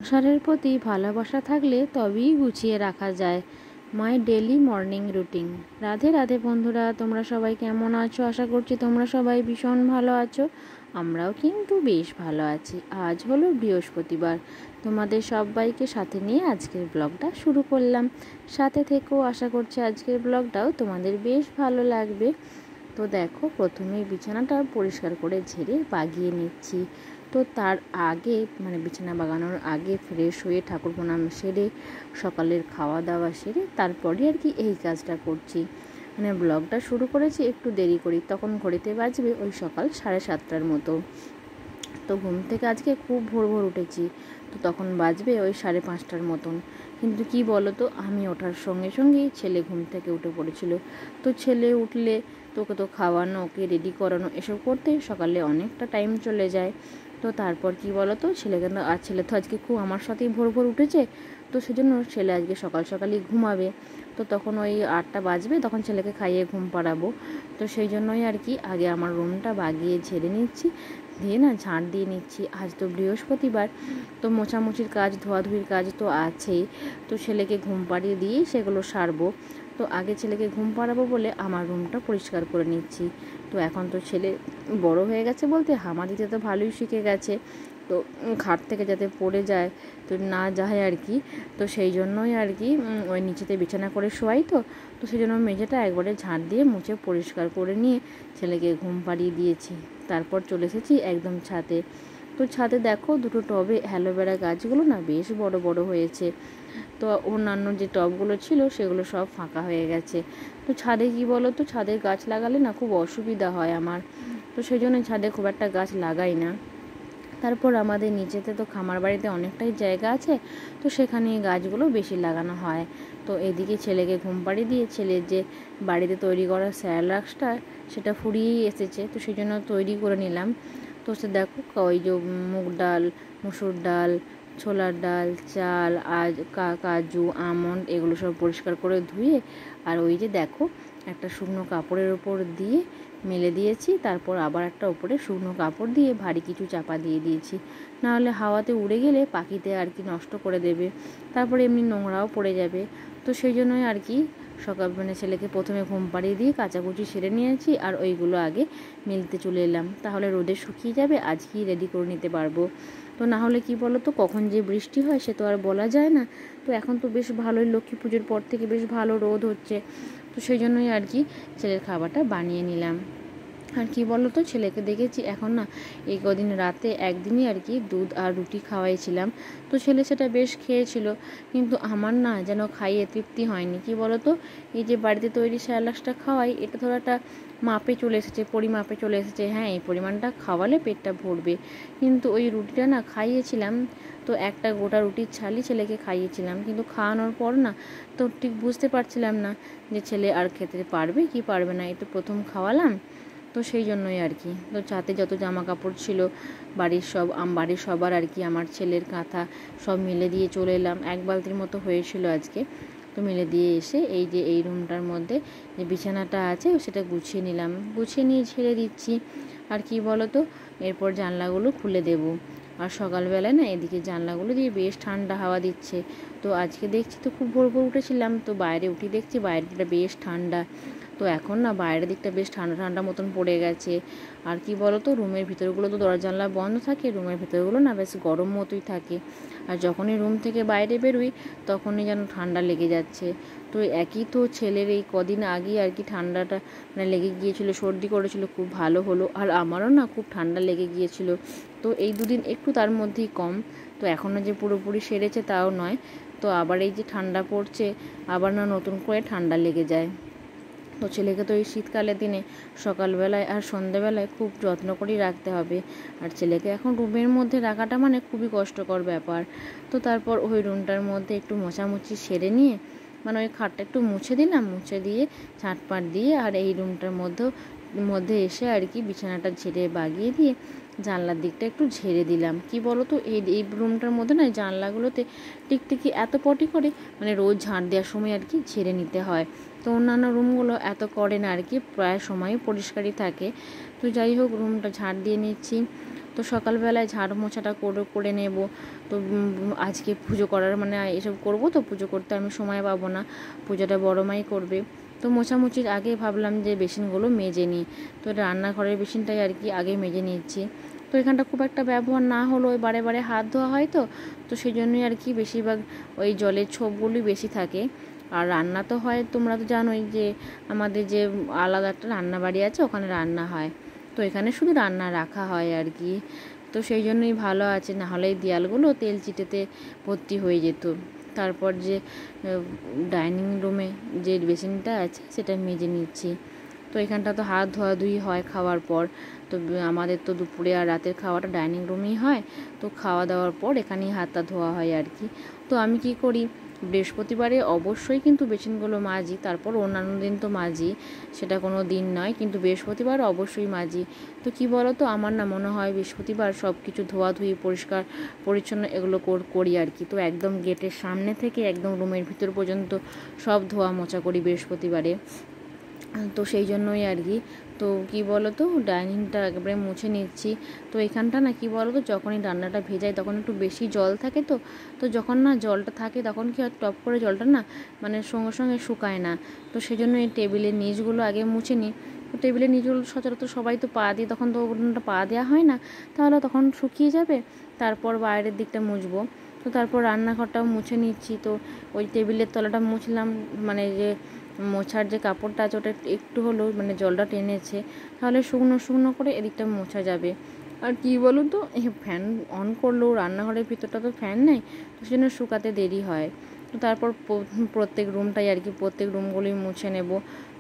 সংসারের প্রতি ভালোবাসা থাকলে তবেই গুছিয়ে রাখা যায়। মাই daily morning routine. Radhe Radhe বন্ধুরা, তোমরা সবাই কেমন আছো? আশা করছি তোমরা সবাই ভীষণ ভালো আছো। আমরাও কিন্তু বেশ ভালো আছি। আজ হলো বৃহস্পতিবার। তোমাদের সবাইকে সাথে নিয়ে আজকের ব্লগটা শুরু করলাম। সাথে থেকেও আশা করছি আজকের ব্লগটাও তোমাদের বেশ ভালো লাগবে। তো দেখো, প্রথমেই বিছানাটা পরিষ্কার করে ঝেড়ে বাগিয়ে নিচ্ছি। তো তার আগে বিছানা বাগানোর আগে ফ্রেশ হয়ে ঠাকুর প্রণাম সেরে সকালের খাওয়া দাওয়া সেরে তারপরে এই কাজটা করছি। ব্লগটা শুরু করেছি একটু দেরি করি, তখন ঘড়িতে বাজবে ওই সকাল 7:30টার মতো। তো ঘুম থেকে আজকে খুব ভোর ভোর উঠেছি, তো তখন বাজবে ওই 5:30টার মতন। কিন্তু কি বলো তো, আমি ওঠার সঙ্গে সঙ্গেই ছেলে ঘুম থেকে উঠে পড়েছিল। তো ছেলে উঠলে তোকে তো খাওয়ানো, ওকে রেডি করানো, এসব করতে সকালে অনেকটা টাইম চলে যায়। তো তারপর কি বলো তো, ছেলে তো আজকে খুব আমার সাথেই ভোর ভোর উঠেছে। তো সেজন্য ছেলে আজকে সকাল সকালই ঘুমাবে। তো তখন ওই 8টা বাজবে, তখন ছেলেকে খাইয়ে ঘুম পাড়াবো। তো সেই জন্যই আগে আমার রুমটা বাগিয়ে ঝেড়ে নিচ্ছি, দিয়ে ঝাঁট দিয়ে নিচ্ছি। আজ তো বৃহস্পতিবার, তো মোছামুছির কাজ, ধোয়াধুয়ির কাজ তো আছেই। তো ছেলেকে ঘুম পাড়িয়ে দিয়েই সেগুলো সারবো। তো আগে ছেলেকে ঘুম পাড়াবো বলে আমার রুমটা পরিষ্কার করে নিচ্ছি। তো এখন তো ছেলে বড় হয়ে গেছে, বলতে হামা দিতে তো ভালোই শিখে গেছে। তো খাট থেকে যাতে পড়ে যায় তো না যায় তো সেই জন্যই ওই নিচেতে বিছানা করে শোয়াই। তো সেই জন্য মেঝেটা একবারে ঝাঁট দিয়ে মুছে পরিষ্কার করে নিয়ে ছেলেকে ঘুম পাড়িয়ে দিয়েছি। তারপর চলে এসেছি একদম ছাদে। তো ছাদে দেখো, দুটো টবে অ্যালোভেরা গাছগুলো বেশ বড় বড় হয়েছে। তো অন্যান্য যে টবগুলো ছিল সেগুলো সব ফাঁকা হয়ে গেছে। তো ছাদে কি বলো তো, ছাদে গাছ লাগালে খুব অসুবিধা হয় আমার। তো সেই জন্য ছাদে খুব একটা গাছ লাগাই না। তারপর আমাদের নিচেতে তো খামার বাড়িতে অনেকটাই জায়গা আছে, তো সেখানে গাছগুলো বেশি লাগানো হয়। তো এদিকে ছেলেকে ঘুম পাড়িয়ে দিয়ে ছেলের যে বাড়িতে তৈরি করা স্যালাডটা সেটা ফুরিয়েই এসেছে, তো সেই জন্য তৈরি করে নিলাম। তো সে দেখো, ওই যে মুগ ডাল, মুসুর ডাল, ছোলার ডাল, চাল, কাজু, আমন্ড এগুলো সব পরিষ্কার করে ধুয়ে আর ওই যে দেখো একটা শুকনো কাপড়ের ওপর দিয়ে মেলে দিয়েছি। তারপর আবার একটা ওপরে শুকনো কাপড় দিয়ে ভারী কিছু চাপা দিয়ে দিয়েছি, নাহলে হাওয়াতে উড়ে গেলে পাখিতে নষ্ট করে দেবে। তারপরে এমনি নোংরাও পড়ে যাবে। তো সেই জন্যই সকাল ছেলেকে প্রথমে ঘুম পাড়িয়ে দিয়ে কাচাকুচি সেরে নিয়েছি, আর ওইগুলো আগে মেলতে চলে এলাম, তাহলে রোদে শুকিয়ে যাবে, আজকেই রেডি করে নিতে পারবো। তো না হলে কি বলো তো, কখন যে বৃষ্টি হয় সে তো আর বলা যায় না। তো এখন তো বেশ ভালোই, লক্ষ্মী পুজোর পর থেকে বেশ ভালো রোদ হচ্ছে। তো সেই জন্যই ছেলের খাবারটা বানিয়ে নিলাম। আর কি বলো তো, ছেলেকে দেখেছি এখন এই কদিন রাতে একদিনই দুধ আর রুটি খাওয়াইছিলাম। তো ছেলে সেটা বেশ খেয়েছিল, কিন্তু আমার যেন খাইয়ে তৃপ্তি হয়নি। কি বলো তো, এই যে বাড়িতে তৈরি স্যালাডটা খাওয়াই, এটা ধরো একটা মাপে চলে এসেছে, পরিমাপে চলে এসেছে। হ্যাঁ, এই পরিমাণটা খাওয়ালে পেটটা ভরবে, কিন্তু ওই রুটিটা খাইয়েছিলাম। তো একটা গোটা রুটির ছালই ছেলেকে খাইয়েছিলাম, কিন্তু খাওয়ানোর পর তো ঠিক বুঝতে পারছিলাম না যে ছেলে আর খেতে পারবে কি পারবে না। এই তো প্রথম খাওয়ালাম। তো সেই জন্যই তো ছাদে যত জামা কাপড় ছিল বাড়ির সবার আমার ছেলের কাঁথা সব মিলে দিয়ে চলে এলাম। 1 বালতির মতো হয়েছিল আজকে। তো মিলে দিয়ে এসে এই যে এই রুমটার মধ্যে যে বিছানাটা আছে সেটা গুছিয়ে নিলাম, গুছিয়ে নিয়ে ঝেড়ে দিচ্ছি। আর কি বলো তো, এরপর জানলাগুলো খুলে দেব। আর সকালবেলায় এদিকে জানলাগুলো দিয়ে বেশ ঠান্ডা হাওয়া দিচ্ছে। তো আজকে দেখছি, তো খুব ভোর ভোর উঠেছিলাম, তো বাইরে উঠে দেখছি বাইরেটা বেশ ঠান্ডা। তো এখন বাইরের দিকটা বেশ ঠান্ডা ঠান্ডা মতন পড়ে গেছে। আর কি বলো তো, রুমের ভিতরগুলো তো দরজা জানলা বন্ধ থাকে, রুমের ভিতরগুলো বেশ গরম মতোই থাকে। আর যখনই রুম থেকে বাইরে বেরোই তখনই যেন ঠান্ডা লেগে যাচ্ছে। তো একই তো ছেলের এই কদিন আগেই ঠান্ডাটা লেগে গিয়েছিল, সর্দি করেছিল, খুব ভালো হলো। আর আমারও খুব ঠান্ডা লেগে গিয়েছিল। তো এই দুদিন একটু তার মধ্যেই কম। তো এখনও যে পুরোপুরি সেরেছে তাও নয়। তো আবার এই যে ঠান্ডা পড়ছে, আবার নতুন করে ঠান্ডা লেগে যায়। তো ছেলেকে তো এই শীতকালের দিনে সকালবেলায় আর সন্ধ্যেবেলায় খুব যত্ন করেই রাখতে হবে। আর ছেলেকে এখন রুমের মধ্যে রাখাটা খুবই কষ্টকর ব্যাপার। তো তারপর ওই রুমটার মধ্যে একটু মোছামুছি সেরে নিয়ে ওই খাটটা একটু মুছে দিলাম, মুছে দিয়ে ঝাঁটপাট দিয়ে আর এই রুমটার মধ্যে এসে বিছানাটা ঝেড়ে বাগিয়ে দিয়ে জানলার দিকটা একটু ঝেড়ে দিলাম। কি বলো তো, এই রুমটার মধ্যে জানলাগুলোতে টিকটিকি এত পটি করে, রোজ ঝাঁট দেওয়ার সময় ঝেড়ে নিতে হয়। তো অন্যান্য রুমগুলো এত করে না প্রায় সময় পরিষ্কারই থাকে। তো যাই হোক, রুমটা ঝাঁট দিয়ে নিচ্ছি। তো সকালবেলায় ঝাড় মোছাটা করে নেব। তো আজকে পুজো করার মানে এসব করব, তো পুজো করতে আমি সময় পাবো না, পুজোটা বড় মাই করবে। তো মোছামুছির আগে ভাবলাম যে বেসিনগুলো মেজে নিই। তো রান্নাঘরের বেসিনটাই আর কি আগে মেজে নিচ্ছি। তো এখানটা খুব একটা ব্যবহার না হলেও বারে বারে হাত ধোয়া হয়, তো সেই জন্যই আর কি বেশিরভাগ ওই জলের ছোপগুলি বেশি থাকে। আর রান্না তো হয়, তোমরা তো জানোই যে আমাদের যে আলাদা একটা রান্নাবাড়ি আছে, ওখানে রান্না হয়। তো এখানে শুধু রান্না রাখা হয় আর কি। তো সেই জন্যই ভালো আছে, নাহলে এই দেয়ালগুলো তেল চিটেতে ভর্তি হয়ে যেত। তারপর যে ডাইনিং রুমে যে বেসিনটা আছে সেটা মেজে নিচ্ছি। তো এখানটা তো হাত ধোয়াধুয়ি হয় খাওয়ার পর। তো আমাদের তো দুপুরে আর রাতের খাওয়াটা ডাইনিং রুমেই হয়। তো খাওয়া দাওয়ার পর এখানেই হাতটা ধোয়া হয় আর কি। তো আমি কি করি, বৃহস্পতিবারে অবশ্যই কিন্তু বেসিনগুলো মাজি, তারপর অন্যান্য দিন তো মাজি, সেটা কোনো দিন নয়, কিন্তু বৃহস্পতিবার অবশ্যই মাজি। তো কি বলো তো, আমার না মনে হয় বৃহস্পতিবার সব কিছু ধোয়াধুয়ি পরিষ্কার পরিচ্ছন্ন এগুলো করি আর কি। তো একদম গেটের সামনে থেকে একদম রুমের ভিতর পর্যন্ত সব ধোয়া মোছা করি বৃহস্পতিবারে। তো সেই জন্যই আর কি। তো কী বলো তো, ডাইনিংটা একেবারে মুছে নিচ্ছি। তো এখানটা না কী বলো তো, যখনই রান্নাটা ভেজাই তখন একটু বেশি জল থাকে, তো যখন না জলটা থাকে তখন কি হয়, টপ করে জলটা না মানে সঙ্গে সঙ্গে শুকায় না। তো সেই জন্য এই টেবিলের নিচগুলো আগে মুছে নিই। তো টেবিলের নিচগুলো সচরাচর সবাই তো পা দিয়ে, তখন তো ওগুলোটা পা দেওয়া হয় না, তাহলে তখন শুকিয়ে যাবে। তারপর বাইরের দিকটা মুছবো। তো তারপর রান্নাঘরটাও মুছে নিচ্ছি। তো ওই টেবিলের তলাটা মুছলাম, মানে যে মোছার যে কাপড়টা আছে ওটা একটু হলেও মানে জলটা টেনেছে, তাহলে শুকনো শুকনো করে এদিকটা মোছা যাবে। আর কি বলুন তো, ফ্যান অন করলেও রান্নাঘরের ভিতরটা তো ফ্যান নেই, তো সেজন্য শুকাতে দেরি হয়। তো তারপর প্রত্যেক রুমটাই আর কি, প্রত্যেক রুমগুলোই মুছে নেব।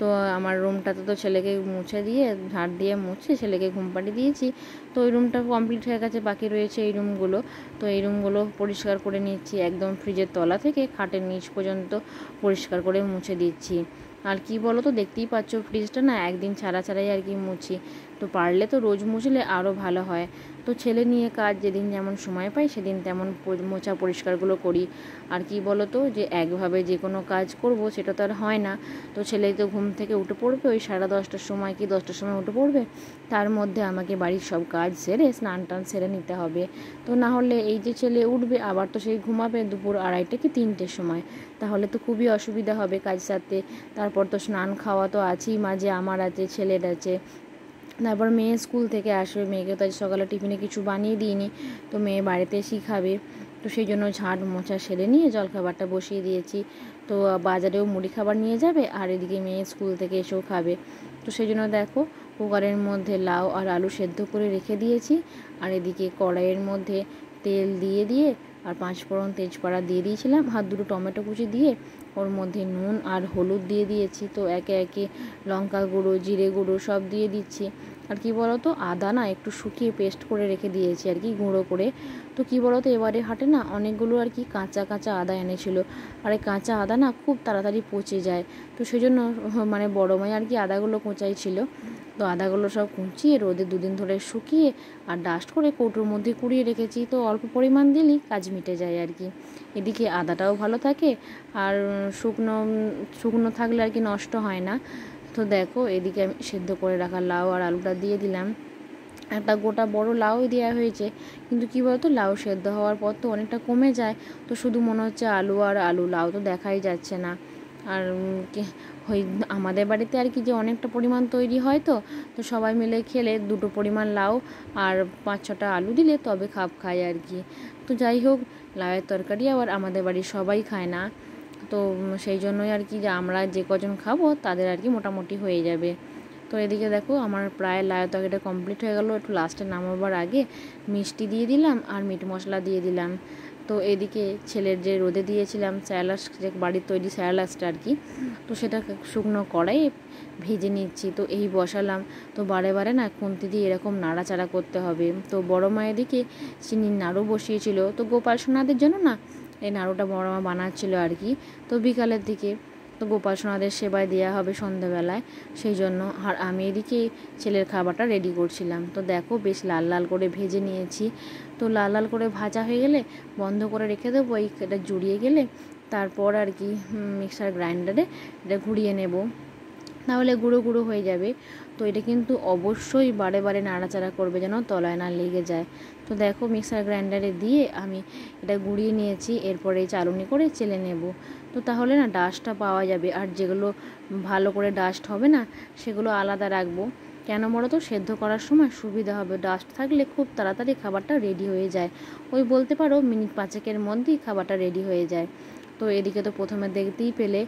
তো আমার রুমটাতে তো ছেলেকে মুছে দিয়ে ঝাড় দিয়ে মুছে ছেলেকে ঘুম পাড়িয়ে দিয়েছি। তো ওই রুমটা কমপ্লিট হয়ে গেছে, বাকি রয়েছে এই রুমগুলো। তো এই রুমগুলো পরিষ্কার করে নিচ্ছি, একদম ফ্রিজের তলা থেকে খাটের নিচ পর্যন্ত পরিষ্কার করে মুছে দিচ্ছি। আর কি বলো তো, দেখতেই পাচ্ছ ফ্রিজটা না একদিন ছাড়া ছাড়াই আর কি মুছি। তো পারলে তো রোজ মুছলে আরও ভালো হয়। তো ছেলে নিয়ে কাজ, যেদিন যেমন সময় পাই সেদিন তেমন মোছা পরিষ্কারগুলো করি। আর কি বলো তো, যে একভাবে যে কোনো কাজ করব সেটা তো আর হয় না। তো ছেলে তো ঘুম থেকে উঠে পড়বে ওই 10:30টার সময়, কি 10টার সময় উঠে পড়বে। তার মধ্যে আমাকে বাড়ির সব কাজ সেরে স্নান টান সেরে নিতে হবে। তো না হলে এই যে ছেলে উঠবে আবার তো সেই ঘুমাবে দুপুর 2:30 কি 3টের সময়, তাহলে তো খুবই অসুবিধা হবে কাজ সারতে। তারপর তো স্নান খাওয়া তো আছেই, মাঝে আমার আছে, ছেলের আছে। তারপর মেয়ে স্কুল থেকে আসবে, মেয়েকে তো আজ সকালে টিফিনে কিছু বানিয়ে দিইনি, তো মেয়ে বাড়িতে এসেই খাবে। তো সেই জন্য ঝাড় মোছা সেরে নিয়ে জলখাবারটা বসিয়ে দিয়েছি। তো বাজারেও মুড়ি খাবার নিয়ে যাবে, আর এদিকে মেয়ে স্কুল থেকে এসেও খাবে। তো সেই জন্য দেখো কুকারের মধ্যে লাউ আর আলু সেদ্ধ করে রেখে দিয়েছি, আর এদিকে কড়াইয়ের মধ্যে তেল দিয়ে আর 5 ফোড়ন তেজপাতা দিয়ে দিয়েছিলাম, আর 2 টমেটো কুচি দিয়ে ওর মধ্যে নুন আর হলুদ দিয়ে দিয়েছি। তো একে একে লঙ্কা গুঁড়ো, জিরে গুঁড়ো সব দিয়ে দিচ্ছি। আর কি বলো তো, আদা না একটু শুকিয়ে পেস্ট করে রেখে দিয়েছি আর কি, গুঁড়ো করে। তো কি বলো তো, এবারে হাটে না অনেকগুলো আর কি কাঁচা কাঁচা আদা এনেছিল, আর এই কাঁচা আদা না খুব তাড়াতাড়ি পচে যায়। তো সেই জন্য মানে বড় মাই আর কি আদাগুলো কোঁচাই ছিল। তো আদাগুলো সব কুচিয়ে রোদে 2 দিন ধরে শুকিয়ে আর ডাস্ট করে কৌটোর মধ্যে কুড়িয়ে রেখেছি। তো অল্প পরিমাণ দিলেই কাজ মিটে যায় আর কি। এদিকে আদাটাও ভালো থাকে, আর শুকনো শুকনো থাকলে আর কি নষ্ট হয় না। তো দেখো এদিকে আমি সেদ্ধ করে রাখা লাউ আর আলুটা দিয়ে দিলাম। একটা গোটা বড় লাউ দেওয়া হয়েছে, কিন্তু কী বলতো, লাউ সেদ্ধ হওয়ার পর তো অনেকটা কমে যায়। তো শুধু মনে হচ্ছে আলু আর আলু, লাউ তো দেখাই যাচ্ছে না। আর ওই আমাদের বাড়িতে আর কি যে অনেকটা পরিমাণ তৈরি হয়, তো সবাই মিলে খেলে 2টো পরিমাণ লাউ আর 5-6টা আলু দিলে তবে খাপ খায় আর কি। তো যাই হোক, লাউয়ের তরকারি আবার আমাদের বাড়ির সবাই খায় না। তো সেই জন্যই আর কি যে আমরা যে কজন খাবো তাদের আর কি মোটামুটি হয়ে যাবে। তো এদিকে দেখো আমার প্রায় লাউ তরকারিটা কমপ্লিট হয়ে গেল। একটু লাস্টে নামাবার আগে মিষ্টি দিয়ে দিলাম আর মিট মশলা দিয়ে দিলাম। তো এদিকে ছেলের যে রোদে দিয়েছিলাম স্যালাড, যে বাড়ির তৈরি স্যালাডটা আর কি, তো সেটা শুকনো কড়াইয়ে ভেজে নিচ্ছি। তো এই বসালাম। তো বারে বারে না খুন্তি দিয়ে এরকম নাড়াচাড়া করতে হবে। তো বড় মায়ের দিকে চিনির নাড়ু বসিয়েছিল, তো গোপাল সোনাদের জন্য না এই নাড়ুটা বড় মা বানাচ্ছিল আর কি। তো বিকালের দিকে তো গোপাল সোনাদের সেবায় দেওয়া হবে সন্ধ্যাবেলায়, সেই জন্য। আর আমি এদিকে ছেলের খাবারটা রেডি করছিলাম। তো দেখো বেশ লাল লাল করে ভেজে নিয়েছি। তো লাল লাল করে ভাজা হয়ে গেলে বন্ধ করে রেখে দেবো, এটা জুড়িয়ে গেলে তারপর আর কি মিক্সার গ্রাইন্ডারে এটা ঘুরিয়ে নেব। নাহলে গুঁড়ো গুঁড়ো হয়ে যাবে। তো এটা কিন্তু অবশ্যই বারে বারে নাড়াচাড়া করবে যেন তলায় না লেগে যায়। তো দেখো মিক্সার গ্রাইন্ডারে দিয়ে আমি এটা গুঁড়িয়ে নিয়েছি, এরপরে চালুনি করে চেলে নেব। তো তাহলে না ডাস্টটা পাওয়া যাবে, আর যেগুলো ভালো করে ডাস্ট হবে না সেগুলো আলাদা রাখবো। কেন বলো তো, সেদ্ধ করার সময় সুবিধা হবে, ডাস্ট থাকলে খুব তাড়াতাড়ি খাবারটা রেডি হয়ে যায়। ওই বলতে পারো মিনিট 5-এর মধ্যেই খাবারটা রেডি হয়ে যায়। তো এদিকে তো প্রথমে দেখতেই পেলে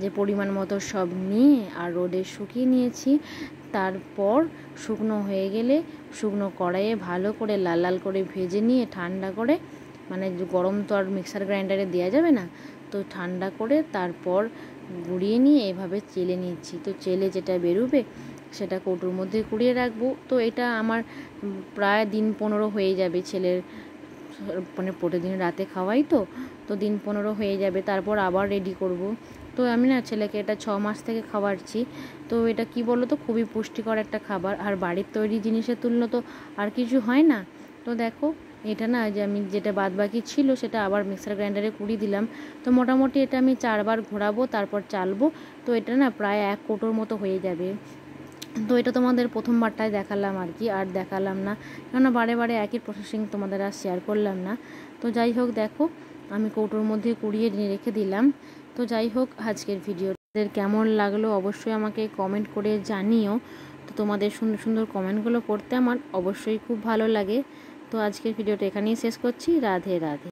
যে পরিমাণ মতো সব নিয়ে আর রোদে শুকিয়ে নিয়েছি। তারপর শুকনো হয়ে গেলে শুকনো কড়াইয়ে ভালো করে লাল লাল করে ভেজে নিয়ে ঠান্ডা করে, মানে গরম তো আর মিক্সার গ্রাইন্ডারে দেওয়া যাবে না, তো ঠান্ডা করে তারপর গুঁড়িয়ে নিয়ে এভাবে চেলে নিচ্ছি। তো চেলে যেটা বেরোবে সেটা কৌটোর মধ্যে কুড়িয়ে রাখবো। তো এটা আমার প্রায় দিন 15 হয়ে যাবে, ছেলের মানে প্রতিদিন রাতে খাওয়াই তো দিন 15 হয়ে যাবে। তারপর আবার রেডি করব। তো আমি না ছেলেকে এটা 6 মাস থেকে খাওয়াচ্ছি। তো এটা কি বলো তো, খুবই পুষ্টিকর একটা খাবার, আর বাড়ির তৈরি জিনিসের তুলনা তো আর কিছু হয় না। তো দেখো এটা না, যে আমি যেটা বাদ বাকি ছিল সেটা আবার মিক্সার গ্রাইন্ডারে কুড়িয়ে দিলাম। তো মোটামুটি এটা আমি 4 বার ঘোরাবো, তারপর চালবো। তো এটা না প্রায় 1 কৌটোর মতো হয়ে যাবে। তো এটা তোমাদের প্রথমবারটায় দেখালাম আর কি, আর দেখালাম না, কেননা বারে বারে একই প্রসেসিং তোমাদের আর শেয়ার করলাম না। তো যাই হোক, দেখো আমি কৌটোর মধ্যে কুড়িয়ে নিয়ে রেখে দিলাম। তো যাই হোক, আজকের ভিডিওদের কেমন লাগলো অবশ্যই আমাকে কমেন্ট করে জানিও। তো তোমাদের সুন্দর সুন্দর কমেন্টগুলো পড়তে আমার অবশ্যই খুব ভালো লাগে। তো আজকের ভিডিওটা এখানেই শেষ করছি। রাধে রাধে।